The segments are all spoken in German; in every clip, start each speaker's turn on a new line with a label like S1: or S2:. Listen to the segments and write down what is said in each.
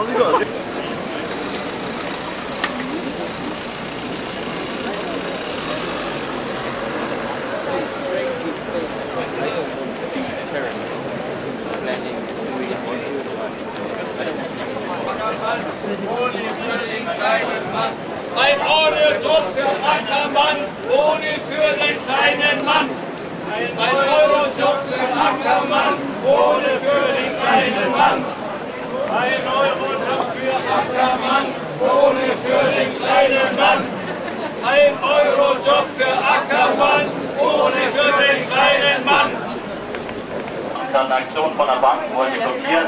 S1: How's it going?
S2: Ein Euro-Job für Ackermann, ohne für den kleinen Mann. Ein Euro-Job für Ackermann, ohne für den kleinen Mann. Ein Euro-Job für Ackermann, ohne für den kleinen Mann. Ein Euro-Job für Ackermann, ohne für den kleinen Mann.
S3: Transaktionen von der Bank wollen die blockieren.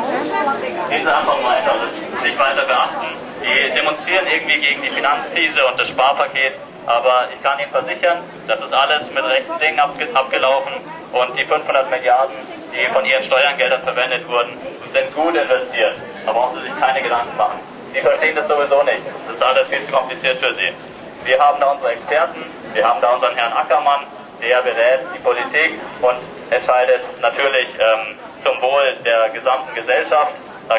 S3: Diese einfach mal alles nicht weiter beachten. Die demonstrieren irgendwie gegen die Finanzkrise und das Sparpaket, aber ich kann Ihnen versichern, das ist alles mit rechten Dingen abgelaufen und die 500 Milliarden, die von Ihren Steuergeldern verwendet wurden, sind gut investiert. Da brauchen Sie sich keine Gedanken machen. Sie verstehen das sowieso nicht. Das ist alles viel zu kompliziert für Sie. Wir haben da unsere Experten, wir haben da unseren Herrn Ackermann, der berät die Politik und entscheidet natürlich zum Wohl der gesamten Gesellschaft. Da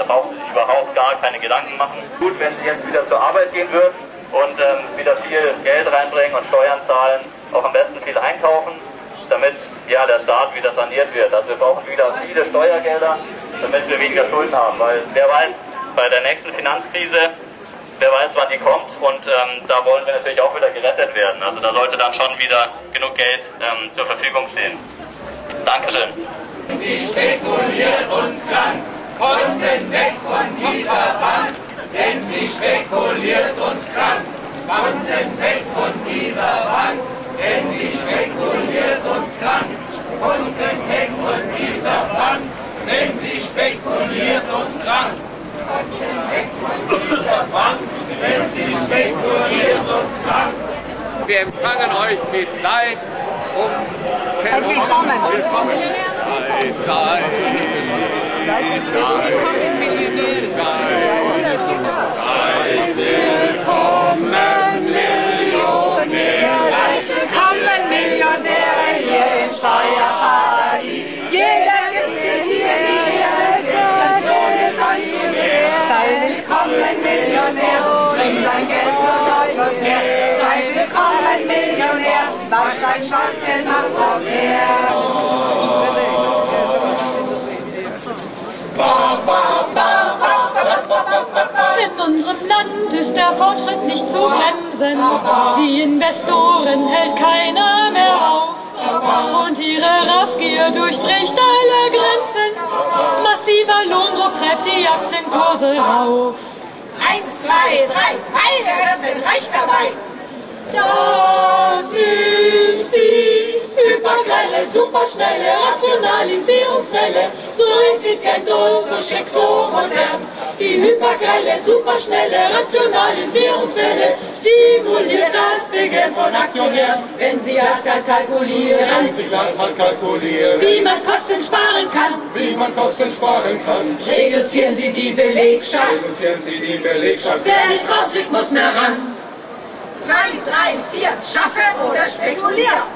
S3: brauchen Sie sich überhaupt gar keine Gedanken machen. Gut, wenn Sie jetzt wieder zur Arbeit gehen würden und wieder viel Geld reinbringen und Steuern zahlen, auch am besten viel einkaufen, damit ja, der Staat wieder saniert wird. Also wir brauchen wieder viele Steuergelder, damit wir weniger Schulden haben. Weil wer weiß, bei der nächsten Finanzkrise, wer weiß, wann die kommt und da wollen wir natürlich auch wieder gerettet werden. Also da sollte dann schon wieder genug Geld zur Verfügung stehen. Dankeschön.
S2: Sie spekuliert uns krank, Konten weg von dieser Bank, denn sie spekuliert uns krank, Konten weg von dieser Bank, denn sie spekuliert uns krank, Konten weg von dieser Bank, denn sie spekuliert uns krank, Konten weg von dieser Bank, denn sie spekuliert uns krank.
S4: Wir empfangen euch mit Leid
S5: Seid willkommen.
S4: Willkommen. Seid willkommen, Millionäre.
S5: Seid willkommen, Millionäre hier im Steuerparadies. Jeder gibt sich hier die Ehre, Diskretion ist euch gewährt. Seid willkommen, Millionär, bring dein Geld bloß her. Seid willkommen, Millionär, wasch dein Schwarzgeld, mach was her.
S6: In unserem Land ist der Fortschritt nicht zu bremsen. Die Investoren hält keiner mehr auf. Und ihre Raffgier durchbricht alle Grenzen. Massiver Lohndruck treibt die Aktienkurse rauf.
S5: 1, 2, 3, beide werden reich dabei.
S6: Das ist die hypergrelle, superschnelle Rationalisierungswelle. So effizient und so schick, so modern. Die hypergrelle, superschnelle Rationalisierungswelle stimuliert das Begehren von Aktionären, wenn sie das halt kalkulieren. Wie man Kosten sparen kann. Reduzieren Sie die Belegschaft. Wer nicht rausfliegt, muss mehr ran.
S5: 2, 3, 4, schaffe oder spekulier.